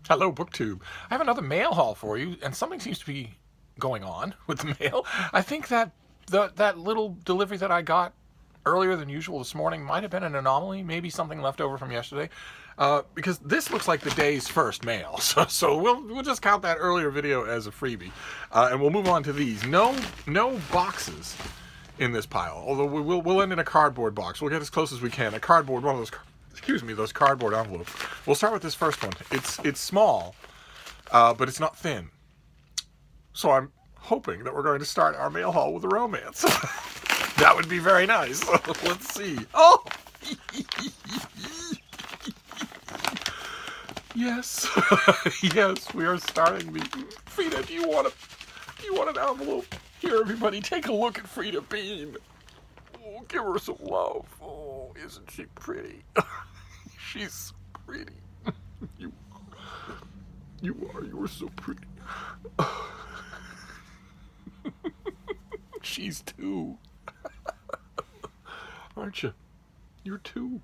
Hello, BookTube. I have another mail haul for you, and something seems to be going on with the mail. I think that that little delivery that I got earlier than usual this morning might have been an anomaly, maybe something left over from yesterday, because this looks like the day's first mail. So we'll just count that earlier video as a freebie, and we'll move on to these. No boxes in this pile, although we'll end in a cardboard box. We'll get as close as we can. A cardboard, one of those. Excuse me, those cardboard envelopes. We'll start with this first one. It's small, but it's not thin. So I'm hoping that we're going to start our mail haul with a romance. That would be very nice. Let's see. Oh! Yes. Yes, we are starting the... Frida, do you want an envelope? Here, everybody, take a look at Frida Bean. Oh, give her some love. Oh, isn't she pretty? She's so pretty. You are so pretty. She's two. Aren't you? You're two.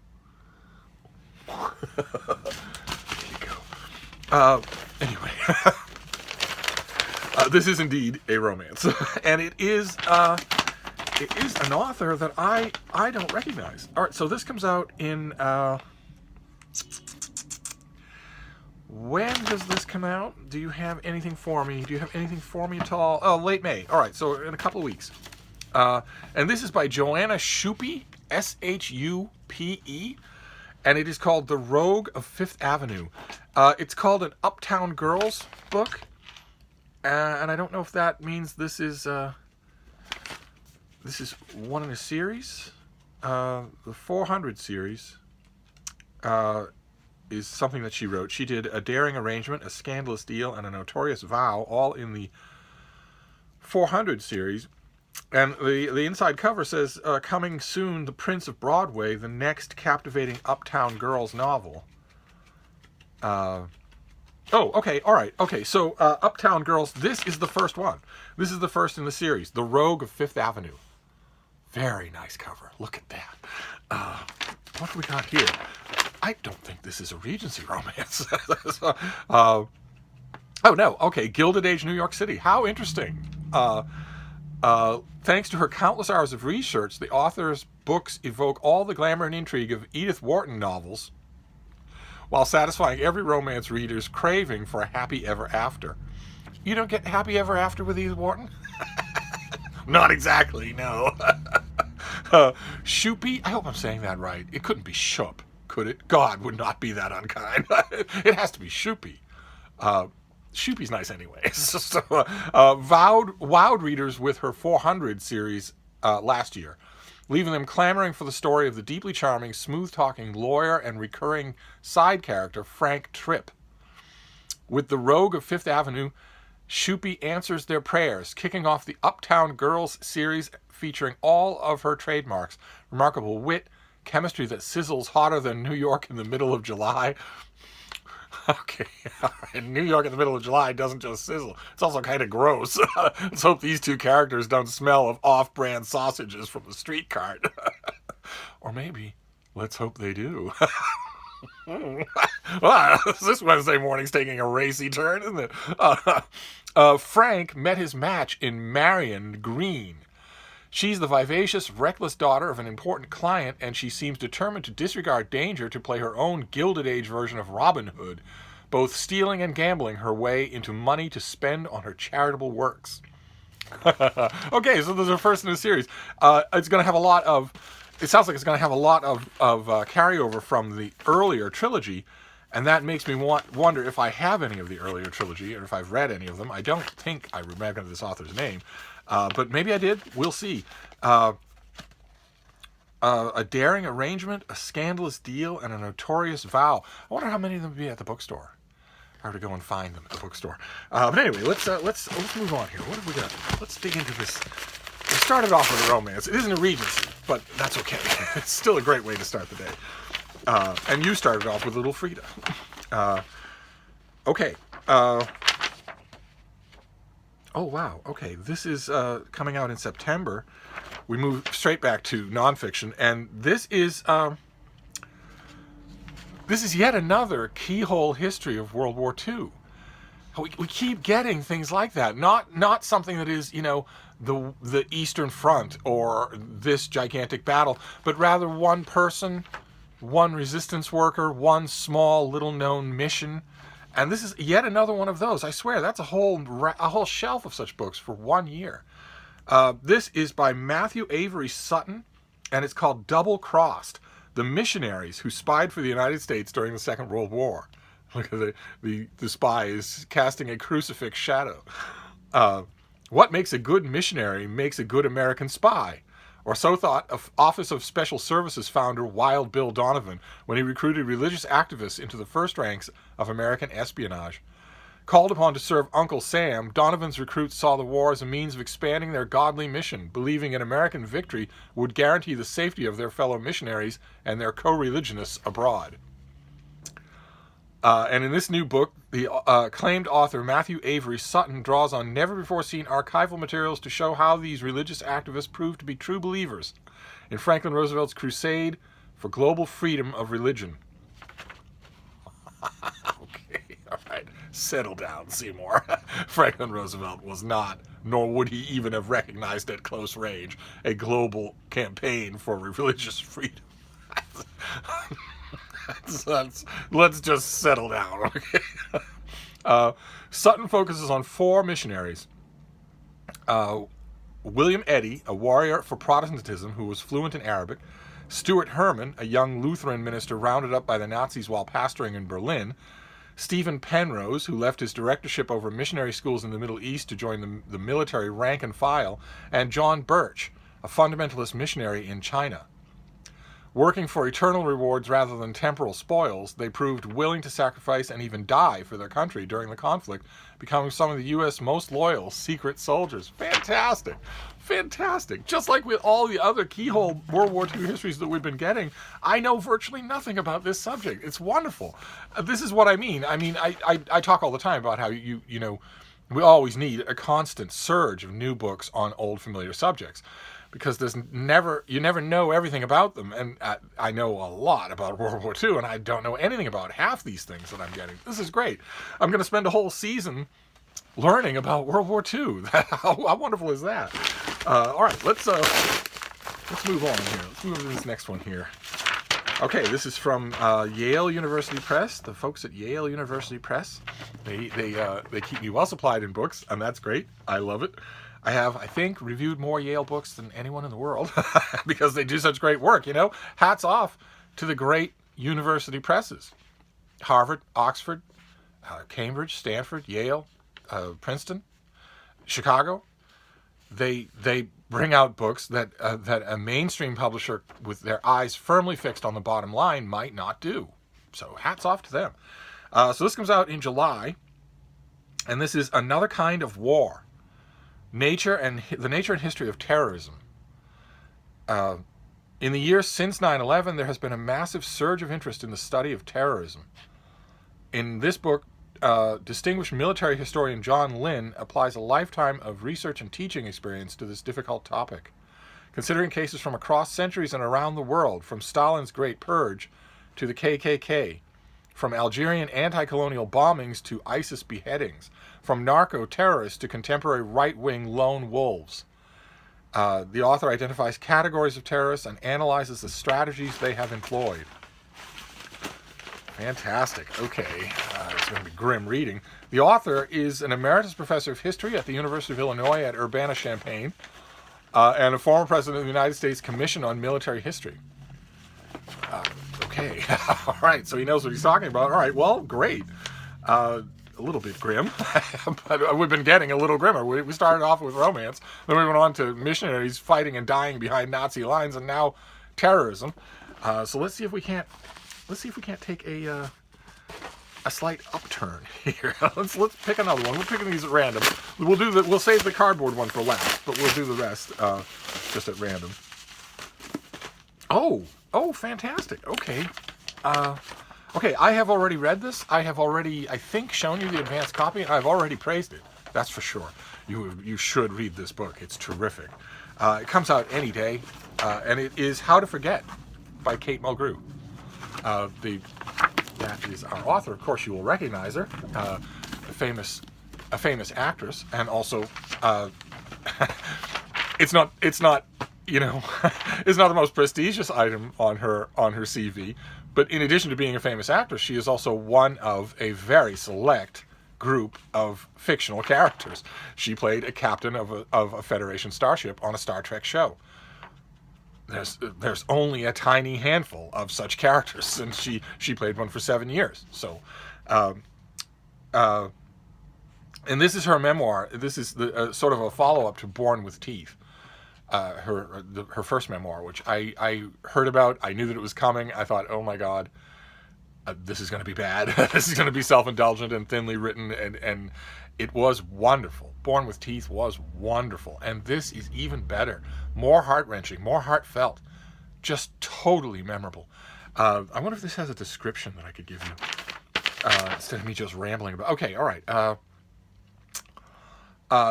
There you go. Anyway. This is indeed a romance. And it is an author that I don't recognize. All right, so this comes out in... when does this come out? Do you have anything for me? Do you have anything for me at all? Oh, late May. All right, so in a couple of weeks. And this is by Joanna Schuppe, S-H-U-P-E, and it is called The Rogue of Fifth Avenue. It's called an Uptown Girls book, and I don't know if that means this is one in a series. The 400 series is something that she wrote. She did A Daring Arrangement, A Scandalous Deal, and A Notorious Vow, all in the 400 series. And the inside cover says, coming soon, The Prince of Broadway, the next captivating Uptown Girls novel. Oh, okay, all right. Okay, so Uptown Girls, this is the first one. This is the first in the series, The Rogue of Fifth Avenue. Very nice cover. Look at that. What do we got here? I don't think this is a Regency romance. Oh, no. Okay, Gilded Age New York City. How interesting. Thanks to her countless hours of research, the author's books evoke all the glamour and intrigue of Edith Wharton novels, while satisfying every romance reader's craving for a happy ever after. You don't get happy ever after with Edith Wharton? Not exactly, no. Schuppe, I hope I'm saying that right. It couldn't be Schupp, could it? God would not be that unkind. It has to be Schuppe. Schupe's nice anyway. So, wowed readers with her 400 series last year, leaving them clamoring for the story of the deeply charming, smooth-talking lawyer and recurring side character Frank Tripp. With The Rogue of Fifth Avenue, Schuppe answers their prayers, kicking off the Uptown Girls series featuring all of her trademarks: remarkable wit, chemistry that sizzles hotter than New York in the middle of July. Okay, all right. New York in the middle of July doesn't just sizzle. It's also kind of gross. Let's hope these two characters don't smell of off-brand sausages from the street cart. Or maybe, let's hope they do. Well, this Wednesday morning's taking a racy turn, isn't it? Frank met his match in Marion Green. She's the vivacious, reckless daughter of an important client, and she seems determined to disregard danger to play her own Gilded Age version of Robin Hood, both stealing and gambling her way into money to spend on her charitable works. Okay, so this is the first in the series. It's going to have a lot of... It sounds like it's going to have a lot of carryover from the earlier trilogy, and that makes me wonder if I have any of the earlier trilogy, or if I've read any of them. I don't think I remember this author's name, but maybe I did. We'll see. A Daring Arrangement, A Scandalous Deal, and A Notorious Vow. I wonder how many of them would be at the bookstore. I have to go and find them at the bookstore. But anyway, let's move on here. What have we got? Let's dig into this. We started off with a romance. It isn't a Regency, but that's okay. It's still a great way to start the day. And you started off with Little Frida. Okay. Oh, wow. Okay. This is coming out in September. We move straight back to nonfiction. And this is this is yet another keyhole history of World War II. We keep getting things like that. Not something that is, the Eastern Front or this gigantic battle, but rather one person, one resistance worker, one small little known mission. And this is yet another one of those. I swear, that's a whole shelf of such books for 1 year. This is by Matthew Avery Sutton, and it's called Double Crossed: The Missionaries Who Spied for the United States During the Second World War. Look at the spy is casting a crucifix shadow. What makes a good missionary makes a good American spy. Or so thought Office of Special Services founder Wild Bill Donovan when he recruited religious activists into the first ranks of American espionage. Called upon to serve Uncle Sam, Donovan's recruits saw the war as a means of expanding their godly mission, believing an American victory would guarantee the safety of their fellow missionaries and their co-religionists abroad. And in this new book, the acclaimed author Matthew Avery Sutton draws on never-before-seen archival materials to show how these religious activists proved to be true believers in Franklin Roosevelt's crusade for global freedom of religion. Okay, all right. Settle down, Seymour. Franklin Roosevelt was not, nor would he even have recognized at close range, a global campaign for religious freedom. Let's just settle down, okay? Sutton focuses on 4 missionaries. William Eddy, a warrior for Protestantism who was fluent in Arabic. Stuart Herman, a young Lutheran minister rounded up by the Nazis while pastoring in Berlin. Stephen Penrose, who left his directorship over missionary schools in the Middle East to join the military rank and file. And John Birch, a fundamentalist missionary in China. Working for eternal rewards rather than temporal spoils, they proved willing to sacrifice and even die for their country during the conflict, becoming some of the U.S. most loyal secret soldiers. Fantastic. Fantastic. Just like with all the other keyhole World War II histories that we've been getting, I know virtually nothing about this subject. It's wonderful. This is what I mean. I talk all the time about how, we always need a constant surge of new books on old familiar subjects. Because you never know everything about them. And I know a lot about World War II, and I don't know anything about half these things that I'm getting. This is great. I'm going to spend a whole season learning about World War II. How wonderful is that? All right, let's move on here. Let's move to this next one here. Okay, this is from Yale University Press. The folks at Yale University Press, they keep me well supplied in books, and that's great. I love it. I have, I think, reviewed more Yale books than anyone in the world because they do such great work, Hats off to the great university presses. Harvard, Oxford, Cambridge, Stanford, Yale, Princeton, Chicago. They bring out books that a mainstream publisher with their eyes firmly fixed on the bottom line might not do. So hats off to them. So this comes out in July, and this is Another Kind of War. The nature and history of terrorism. In the years since 9/11, there has been a massive surge of interest in the study of terrorism. In this book, distinguished military historian John Lynn applies a lifetime of research and teaching experience to this difficult topic, considering cases from across centuries and around the world, from Stalin's Great Purge to the KKK, from Algerian anti-colonial bombings to ISIS beheadings, from narco-terrorists to contemporary right-wing lone wolves. The author identifies categories of terrorists and analyzes the strategies they have employed. Fantastic. Okay, it's going to be grim reading. The author is an emeritus professor of history at the University of Illinois at Urbana-Champaign and a former president of the United States Commission on Military History. Okay, all right, so he knows what he's talking about. All right, well, great. A little bit grim, but we've been getting a little grimmer. We started off with romance, then we went on to missionaries fighting and dying behind Nazi lines, and now terrorism. So let's see if we can't take a slight upturn here. Let's pick another one. We're picking these at random. We'll save the cardboard one for last, but we'll do the rest just at random. Oh, fantastic. Okay. Okay, I have already read this. I have already, I think, shown you the advanced copy. I've already praised it. That's for sure. You should read this book. It's terrific. It comes out any day, and it is How to Forget by Kate Mulgrew. The that is our author. Of course, you will recognize her, a famous actress, and also it's not it's not the most prestigious item on her CV. But in addition to being a famous actress, she is also one of a very select group of fictional characters. She played a captain of a Federation starship on a Star Trek show. There's only a tiny handful of such characters, and she played one for 7 years. So, and this is her memoir. This is the sort of a follow-up to Born with Teeth, her first memoir, which I heard about. I knew that it was coming. I thought, oh my God, this is going to be bad. This is going to be self-indulgent and thinly written, and it was wonderful. Born with Teeth was wonderful, and this is even better, more heart-wrenching, more heartfelt, just totally memorable. I wonder if this has a description that I could give you instead of me just rambling about. Okay, all right.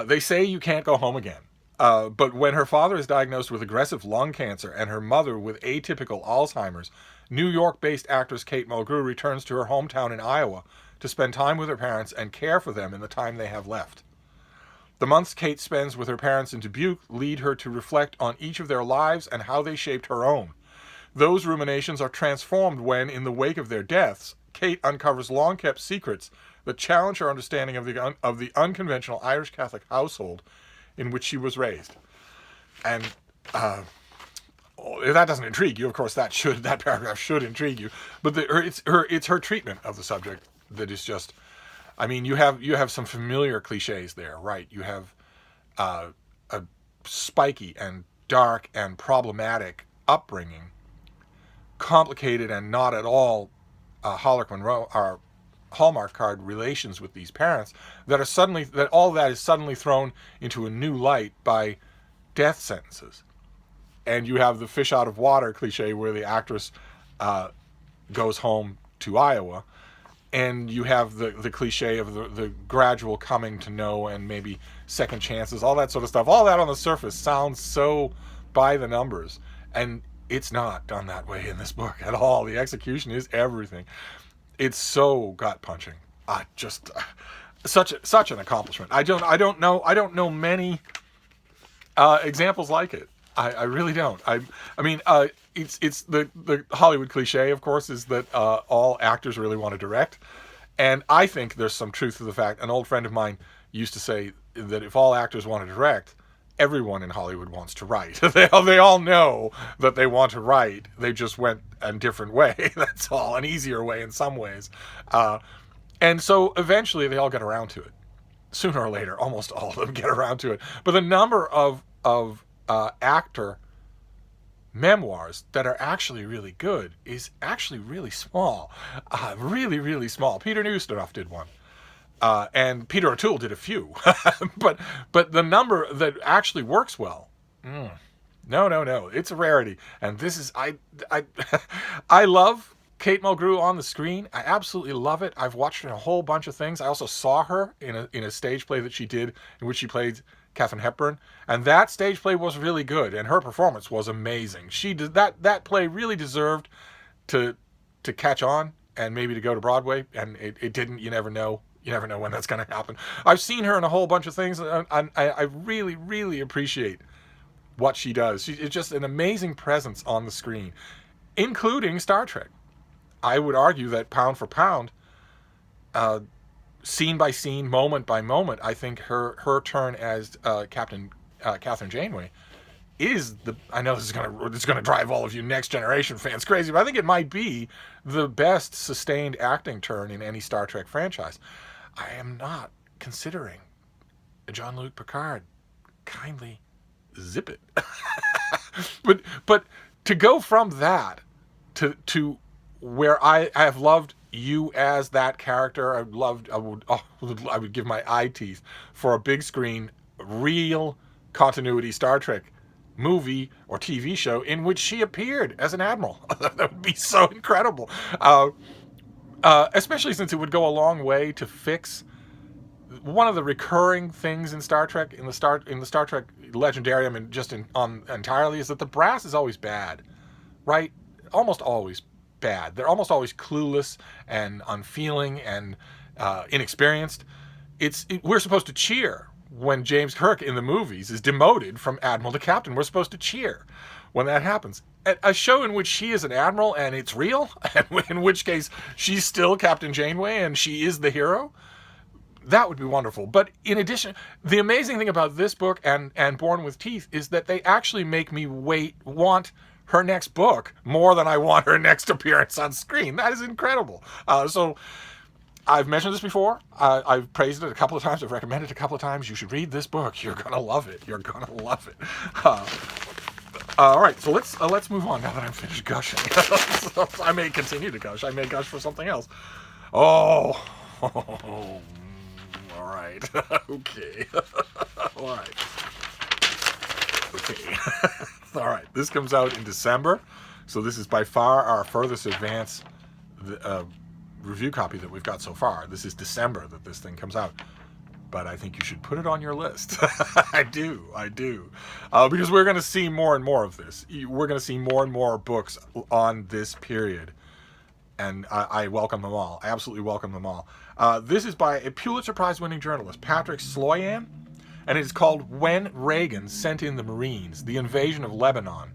They say you can't go home again. But when her father is diagnosed with aggressive lung cancer and her mother with atypical Alzheimer's, New York-based actress Kate Mulgrew returns to her hometown in Iowa to spend time with her parents and care for them in the time they have left. The months Kate spends with her parents in Dubuque lead her to reflect on each of their lives and how they shaped her own. Those ruminations are transformed when, in the wake of their deaths, Kate uncovers long-kept secrets that challenge her understanding of the unconventional Irish Catholic household in which she was raised. And if that doesn't intrigue you, of course that paragraph should intrigue you. But it's her treatment of the subject that is just. I mean, you have some familiar cliches there, right? You have a spiky and dark and problematic upbringing, complicated and not at all Hallmark card relations with these parents that all that is suddenly thrown into a new light by death sentences. And you have the fish out of water cliche where the actress goes home to Iowa. And you have the cliche of the gradual coming to know and maybe second chances, all that sort of stuff. All that on the surface sounds so by the numbers. And it's not done that way in this book at all. The execution is everything. It's so gut-punching. Just such an accomplishment. I don't know many examples like it. I really don't. I mean, it's the Hollywood cliche, of course, is that all actors really want to direct. And I think there's some truth to the fact. An old friend of mine used to say that if all actors want to direct, everyone in Hollywood wants to write. They all know that they want to write. They just went a different way. That's all. An easier way in some ways. And so eventually they all get around to it. Sooner or later, almost all of them get around to it. But the number of actor memoirs that are actually really good is actually really small. Really, really small. Peter Ustinov did one. And Peter O'Toole did a few. but the number that actually works well, no. It's a rarity. And this is, I love Kate Mulgrew on the screen. I absolutely love it. I've watched her in a whole bunch of things. I also saw her in a stage play that she did in which she played Katharine Hepburn, and that stage play was really good, and her performance was amazing. She did that play really deserved to catch on and maybe to go to Broadway, and it didn't. You never know when that's going to happen. I've seen her in a whole bunch of things, and I really, really appreciate what she does. It's just an amazing presence on the screen, including Star Trek. I would argue that pound for pound, scene by scene, moment by moment, I think her turn as Captain Catherine Janeway is I know this is gonna drive all of you Next Generation fans crazy, but I think it might be the best sustained acting turn in any Star Trek franchise. I am not considering Jean-Luc Picard. Kindly zip it. but to go from that to where I have loved you as that character, I would give my eye teeth for a big screen, real continuity Star Trek movie or TV show in which she appeared as an admiral. That would be so incredible. Especially since it would go a long way to fix one of the recurring things in Star Trek, in the Star Trek legendarium, and just on entirely, is that the brass is always bad, right? Almost always bad. They're almost always clueless and unfeeling and inexperienced. We're supposed to cheer when James Kirk in the movies is demoted from admiral to captain. We're supposed to cheer when that happens. A show in which she is an admiral and it's real, and in which case she's still Captain Janeway and she is the hero, that would be wonderful. But in addition, the amazing thing about this book and Born with Teeth is that they actually make me want her next book more than I want her next appearance on screen. That is incredible. So I've mentioned this before. I've praised it a couple of times. I've recommended it a couple of times. You should read this book. You're going to love it. You're going to love it. All right, so let's move on now that I'm finished gushing. So I may continue to gush. I may gush for something else. Oh, all right. Okay. All right. Okay. All right. This comes out in December, so this is by far our furthest advance review copy that we've got so far. This is December that this thing comes out. But I think you should put it on your list. I do. Because we're going to see more and more of this. We're going to see more and more books on this period. And I welcome them all. I absolutely welcome them all. This is by a Pulitzer Prize-winning journalist, Patrick Sloyan, and it is called When Reagan Sent in the Marines, The Invasion of Lebanon.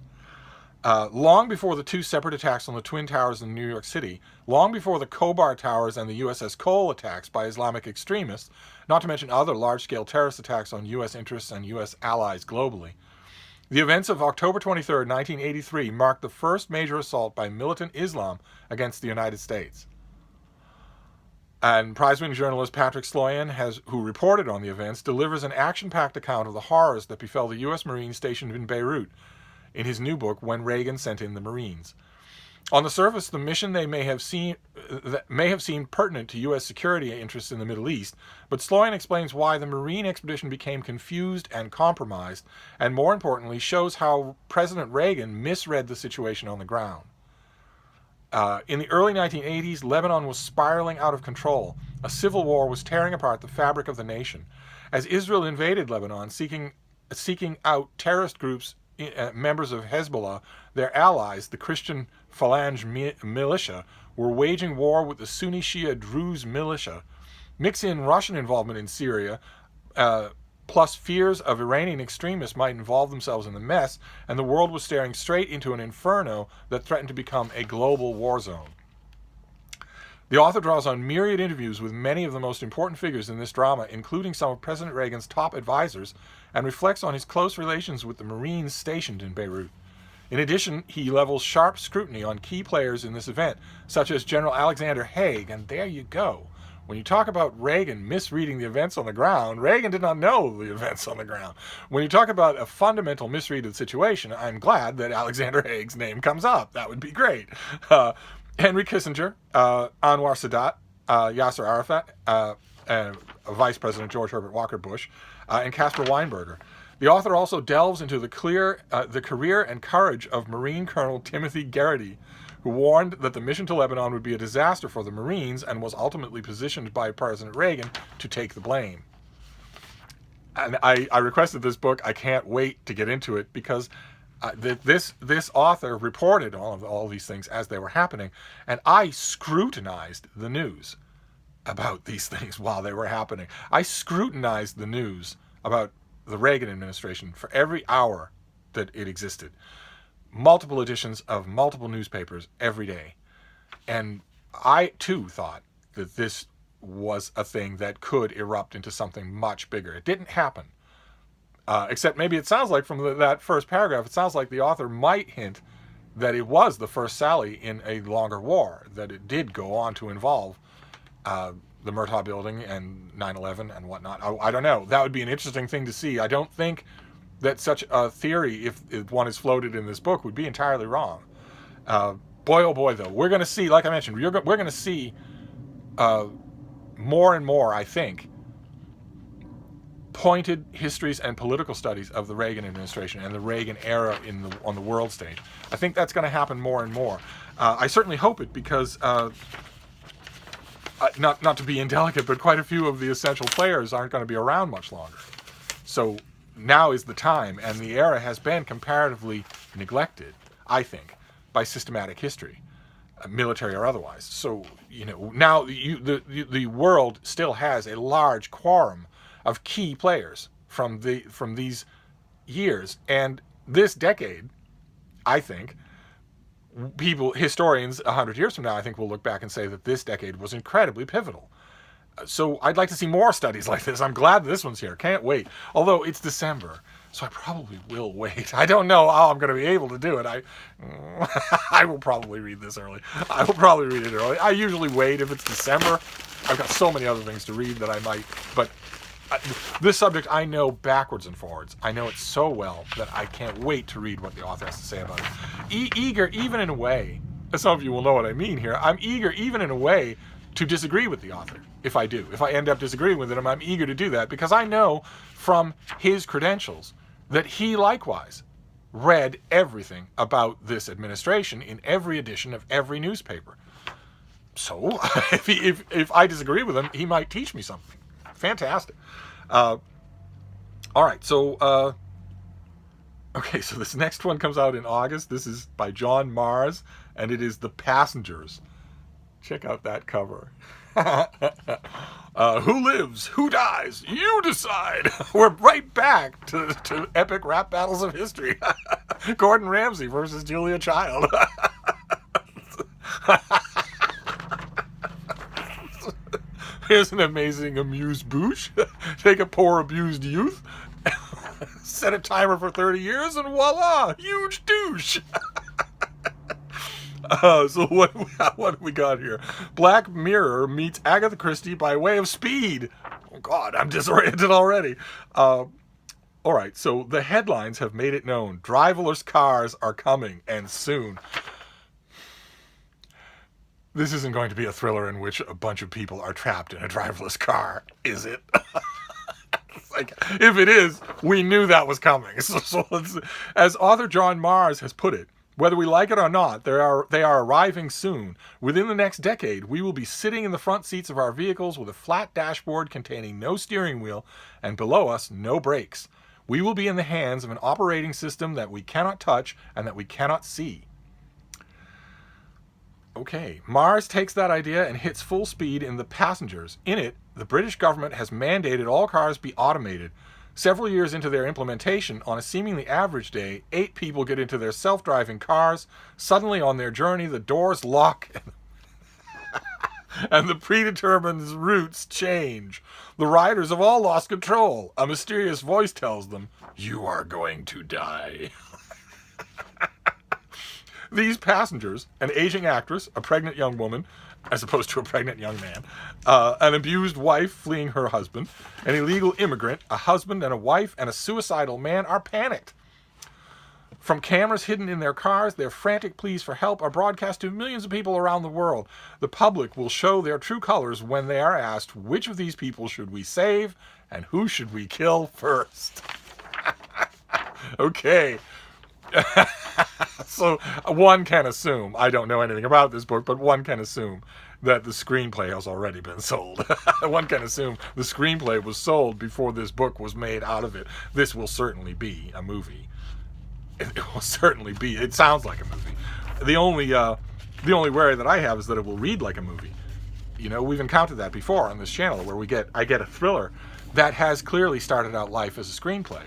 Long before the two separate attacks on the Twin Towers in New York City, long before the Khobar Towers and the USS Cole attacks by Islamic extremists, not to mention other large-scale terrorist attacks on U.S. interests and U.S. allies globally, the events of October 23, 1983 marked the first major assault by militant Islam against the United States. And prize-winning journalist Patrick Sloyan, who reported on the events, delivers an action-packed account of the horrors that befell the U.S. Marines stationed in Beirut in his new book, When Reagan Sent in the Marines. On the surface, the mission they may have seemed pertinent to U.S. security interests in the Middle East, but Sloyan explains why the Marine expedition became confused and compromised, and more importantly, shows how President Reagan misread the situation on the ground. In the early 1980s, Lebanon was spiraling out of control. A civil war was tearing apart the fabric of the nation. As Israel invaded Lebanon, seeking out terrorist groups, members of Hezbollah, their allies, the Christian Phalange militia, were waging war with the Sunni Shia Druze militia. Mix in Russian involvement in Syria, plus fears of Iranian extremists might involve themselves in the mess, and the world was staring straight into an inferno that threatened to become a global war zone. The author draws on myriad interviews with many of the most important figures in this drama, including some of President Reagan's top advisors, and reflects on his close relations with the Marines stationed in Beirut. In addition, he levels sharp scrutiny on key players in this event, such as General Alexander Haig, and there you go. When you talk about Reagan misreading the events on the ground, Reagan did not know the events on the ground. When you talk about a fundamental misread of the situation, I'm glad that Alexander Haig's name comes up. That would be great. Henry Kissinger, Anwar Sadat, Yasser Arafat, Vice President George Herbert Walker Bush, and Caspar Weinberger. The author also delves into the career and courage of Marine Colonel Timothy Garrity, who warned that the mission to Lebanon would be a disaster for the Marines and was ultimately positioned by President Reagan to take the blame. And I requested this book. I can't wait to get into it because this author reported all these things as they were happening, and I scrutinized the news about these things while they were happening. I scrutinized the news about the Reagan administration for every hour that it existed. Multiple editions of multiple newspapers every day. And I, too, thought that this was a thing that could erupt into something much bigger. It didn't happen. Except maybe it sounds like from that first paragraph, it sounds like the author might hint that it was the first sally in a longer war, that it did go on to involve the Murtaugh building and 9/11 and whatnot. I don't know. That would be an interesting thing to see. I don't think that such a theory, if one is floated in this book, would be entirely wrong. Boy, oh boy, though, we're going to see, like I mentioned, we're going to see more and more, I think, pointed histories and political studies of the Reagan administration and the Reagan era on the world stage. I think that's going to happen more and more. I certainly hope it, because not to be indelicate, but quite a few of the essential players aren't going to be around much longer. So now is the time, and the era has been comparatively neglected, I think, by systematic history. military or otherwise. So, now the world still has a large quorum of key players from these years. And this decade, I think, historians 100 years from now, I think, will look back and say that this decade was incredibly pivotal. So I'd like to see more studies like this. I'm glad this one's here. Can't wait. Although it's December, so I probably will wait. I don't know how I'm going to be able to do it. I will probably read this early. I will probably read it early. I usually wait if it's December. I've got so many other things to read that I might. But this subject I know backwards and forwards. I know it so well that I can't wait to read what the author has to say about it. Eager, even in a way, some of you will know what I mean here, I'm eager, even in a way, to disagree with the author. If I end up disagreeing with him, I'm eager to do that because I know from his credentials that he likewise read everything about this administration in every edition of every newspaper. So if I disagree with him, he might teach me something. Fantastic. All right, so okay, so this next one comes out in August. This is by John Mars, and it is The Passengers. Check out that cover. Who lives? Who dies? You decide. We're right back to epic rap battles of history. Gordon Ramsay versus Julia Child. Here's an amazing amuse-bouche. Take a poor abused youth, set a timer for 30 years, and voila, huge douche. So what do we got here? Black Mirror meets Agatha Christie by way of Speed. Oh God, I'm disoriented already. All right, so the headlines have made it known. Driverless cars are coming, and soon. This isn't going to be a thriller in which a bunch of people are trapped in a driverless car, is it? Like, if it is, we knew that was coming. So as author John Mars has put it, whether we like it or not, they are arriving soon. Within the next decade, we will be sitting in the front seats of our vehicles with a flat dashboard containing no steering wheel and below us, no brakes. We will be in the hands of an operating system that we cannot touch and that we cannot see. Okay, Mars takes that idea and hits full speed in The Passengers. In it, the British government has mandated all cars be automated. Several years into their implementation, on a seemingly average day, 8 people get into their self-driving cars. Suddenly, on their journey, the doors lock and the predetermined routes change. The riders have all lost control. A mysterious voice tells them, "You are going to die." These passengers, an aging actress, a pregnant young woman, as opposed to a pregnant young man, an abused wife fleeing her husband, an illegal immigrant, a husband and a wife, and a suicidal man are panicked. From cameras hidden in their cars, their frantic pleas for help are broadcast to millions of people around the world. The public will show their true colors when they are asked, which of these people should we save and who should we kill first? Okay. So one can assume, I don't know anything about this book, but one can assume that the screenplay has already been sold. One can assume the screenplay was sold before this book was made out of it. This will certainly be a movie. It will certainly be. It sounds like a movie. The only worry that I have is that it will read like a movie. You know, we've encountered that before on this channel, where I get a thriller that has clearly started out life as a screenplay,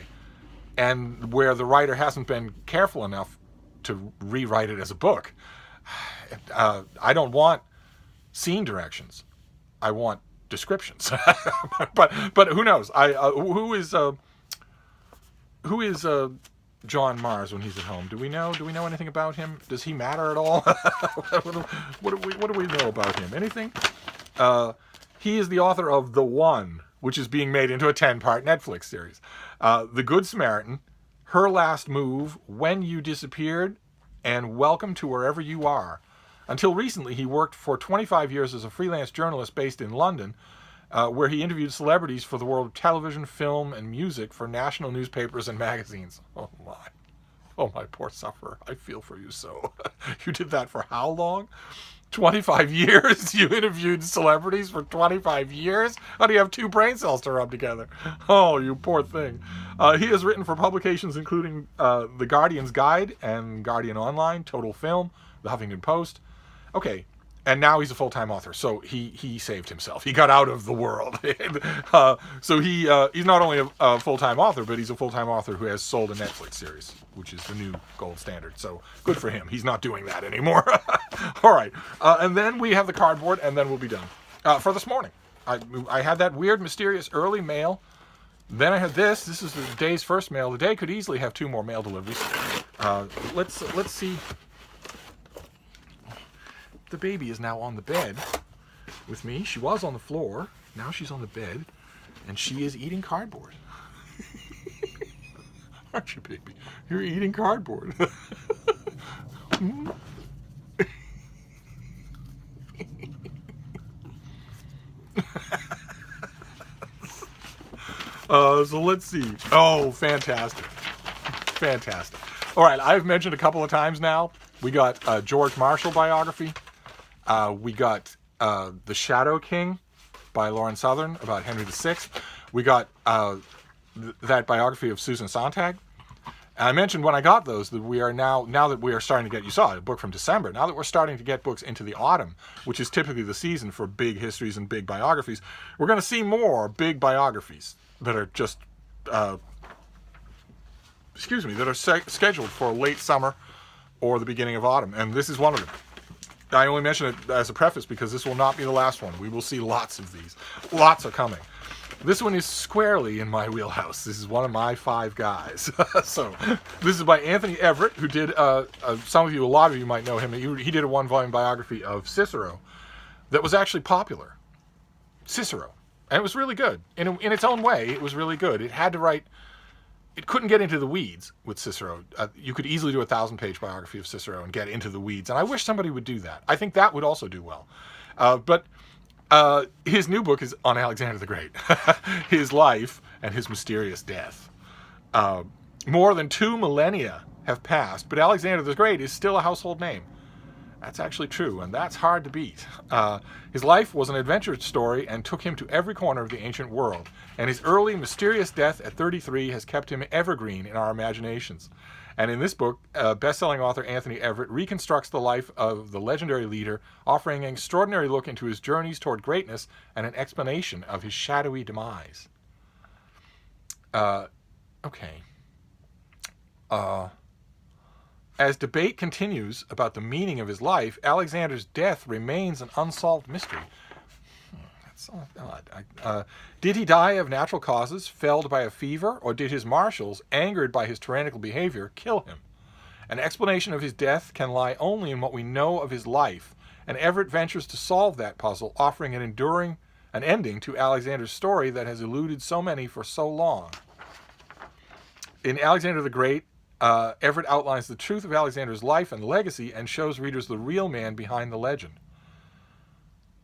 and where the writer hasn't been careful enough to rewrite it as a book. I don't want scene directions. I want descriptions. but who knows? Who is John Mars when he's at home? Do we know anything about him? Does he matter at all? What do we know about him? Anything? He is the author of The One, which is being made into a 10-part Netflix series. The Good Samaritan, Her Last Move, When You Disappeared, and Welcome to Wherever You Are. Until recently, he worked for 25 years as a freelance journalist based in London, where he interviewed celebrities for the world of television, film, and music for national newspapers and magazines. Oh my poor sufferer. I feel for you so. You did that for how long? 25 years? You interviewed celebrities for 25 years? How do you have 2 brain cells to rub together? Oh, you poor thing. He has written for publications including The Guardian's Guide and Guardian Online, Total Film, The Huffington Post. Okay, and now he's a full-time author, so he saved himself. He got out of the world. So he's not only a full-time author, but he's a full-time author who has sold a Netflix series, which is the new gold standard. So good for him. He's not doing that anymore. All right, and then we have the cardboard, and then we'll be done for this morning. I had that weird, mysterious early mail. Then I had this. This is the day's first mail. The day could easily have 2 more mail deliveries. Let's see. The baby is now on the bed with me. She was on the floor. Now she's on the bed, and she is eating cardboard. Aren't you, baby? You're eating cardboard. So let's see. Oh, fantastic. Fantastic. All right, I've mentioned a couple of times now. We got George Marshall biography. We got The Shadow King by Lauren Southern about Henry VI. We got that biography of Susan Sontag. And I mentioned when I got those that we are now that we are starting to get, you saw a book from December, now that we're starting to get books into the autumn, which is typically the season for big histories and big biographies, we're going to see more big biographies that are just, scheduled for late summer or the beginning of autumn. And this is one of them. I only mention it as a preface because this will not be the last one. We will see lots of these. Lots are coming. This one is squarely in my wheelhouse. This is one of my 5 guys. So this is by Anthony Everett, who did, a lot of you might know him. He did a 1-volume biography of Cicero that was actually popular. Cicero. And it was really good. In its own way, it was really good. It had to write... It couldn't get into the weeds with Cicero. You could easily do a 1,000-page biography of Cicero and get into the weeds. And I wish somebody would do that. I think that would also do well. But his new book is on Alexander the Great. His life and his mysterious death. More than 2 millennia have passed, but Alexander the Great is still a household name. That's actually true, and that's hard to beat. His life was an adventure story and took him to every corner of the ancient world, and his early, mysterious death at 33 has kept him evergreen in our imaginations. And in this book, best-selling author Anthony Everett reconstructs the life of the legendary leader, offering an extraordinary look into his journeys toward greatness and an explanation of his shadowy demise. Okay. As debate continues about the meaning of his life, Alexander's death remains an unsolved mystery. That's odd. Did he die of natural causes, felled by a fever, or did his marshals, angered by his tyrannical behavior, kill him? An explanation of his death can lie only in what we know of his life, and Everett ventures to solve that puzzle, offering an ending to Alexander's story that has eluded so many for so long. In Alexander the Great, Everett outlines the truth of Alexander's life and legacy and shows readers the real man behind the legend.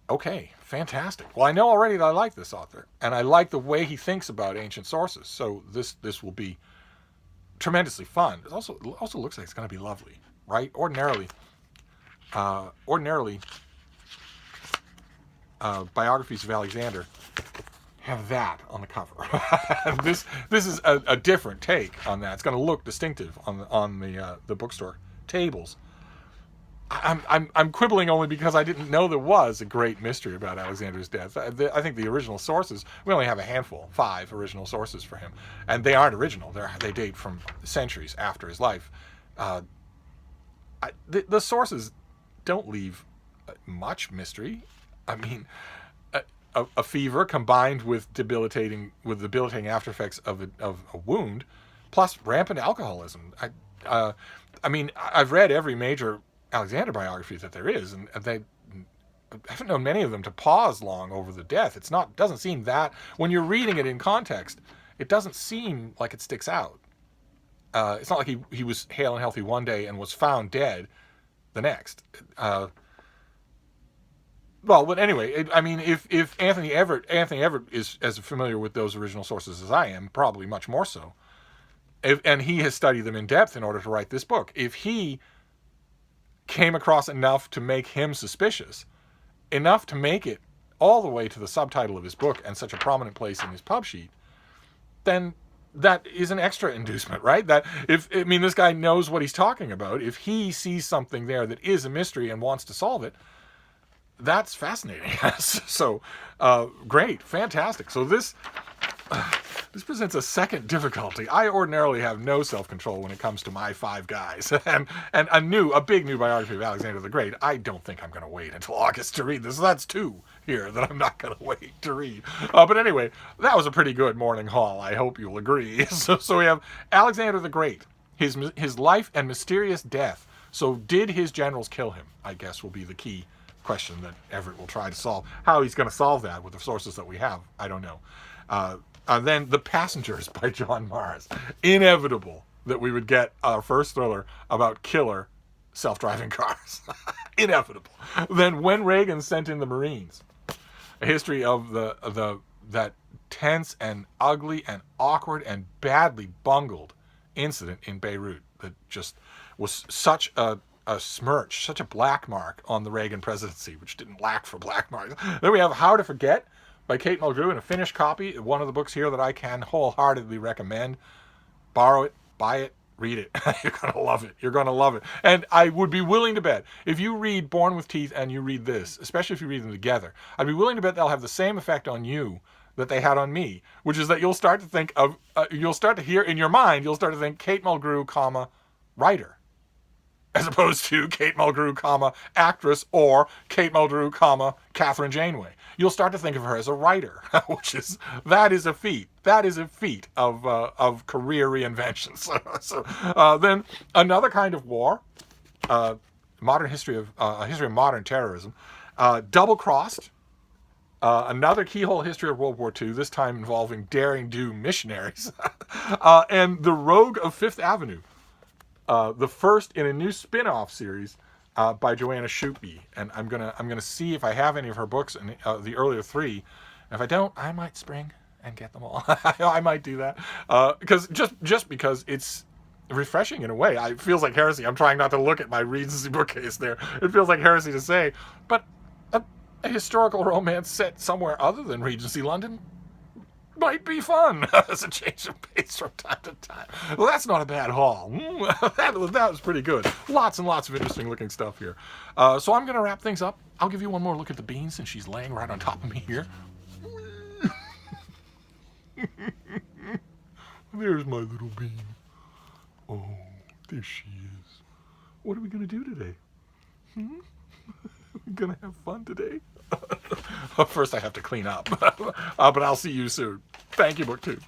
Okay, fantastic. Well, I know already that I like this author, and I like the way he thinks about ancient sources, so this will be tremendously fun. It also looks like it's going to be lovely, right? Ordinarily, biographies of Alexander have that on the cover. This is a different take on that. It's going to look distinctive on the bookstore tables. I'm quibbling only because I didn't know there was a great mystery about Alexander's death. I think the original sources, we only have a handful, 5 original sources for him, and they aren't original. They date from centuries after his life. The sources don't leave much mystery. I mean, a fever combined with debilitating after effects of a wound, plus rampant alcoholism. I mean, I've read every major Alexander biography that there is, and I haven't known many of them to pause long over the death. Doesn't seem that, when you're reading it in context, it doesn't seem like it sticks out. It's not like he was hale and healthy one day and was found dead the next. Well, but anyway, I mean, if Anthony Everett is as familiar with those original sources as I am, probably much more so, and he has studied them in depth in order to write this book. If he came across enough to make him suspicious, enough to make it all the way to the subtitle of his book and such a prominent place in his pub sheet, then that is an extra inducement, right? That if, I mean, this guy knows what he's talking about. If he sees something there that is a mystery and wants to solve it, that's fascinating. So, great, fantastic. So this presents a second difficulty. I ordinarily have no self-control when it comes to my five guys. And a big new biography of Alexander the Great, I don't think I'm going to wait until August to read this. So that's two here that I'm not going to wait to read. But anyway, that was a pretty good morning haul. I hope you'll agree. So we have Alexander the Great, his life and mysterious death. So did his generals kill him? I guess will be the key question that Everett will try to solve. How he's going to solve that with the sources that we have, I don't know. Then The Passengers by John Marrs. Inevitable that we would get our first thriller about killer self-driving cars. Inevitable. Then When Reagan Sent in the Marines. A history of that tense and ugly and awkward and badly bungled incident in Beirut that just was such a smirch, such a black mark on the Reagan presidency, which didn't lack for black marks. Then we have How to Forget by Kate Mulgrew in a finished copy. One of the books here that I can wholeheartedly recommend. Borrow it, buy it, read it. You're going to love it. You're going to love it. And I would be willing to bet, if you read Born with Teeth and you read this, especially if you read them together, I'd be willing to bet they'll have the same effect on you that they had on me, which is that you'll start to think of, you'll start to hear in your mind, you'll start to think Kate Mulgrew, comma, writer, as opposed to Kate Mulgrew, comma, actress, or Kate Mulgrew, comma, Catherine Janeway. You'll start to think of her as a writer, that is a feat. That is a feat of career reinvention. Then Another Kind of War, a history of modern terrorism, Double Crossed, another keyhole history of World War II, this time involving daring-do missionaries, and The Rogue of Fifth Avenue, the first in a new spin-off series by Joanna Shupe. And I'm gonna see if I have any of her books, and the earlier three. And if I don't, I might spring and get them all. I might do that because just because it's refreshing in a way. It feels like heresy. I'm trying not to look at my Regency bookcase there. It feels like heresy to say, but a historical romance set somewhere other than Regency London might be fun as a change of pace from time to time. Well, that's not a bad haul. That was pretty good. Lots and lots of interesting looking stuff here. So I'm going to wrap things up. I'll give you one more look at the bean since she's laying right on top of me here. There's my little bean. Oh, there she is. What are we going to do today? We're going to have fun today? First I have to clean up. But I'll see you soon. Thank you, BookTube.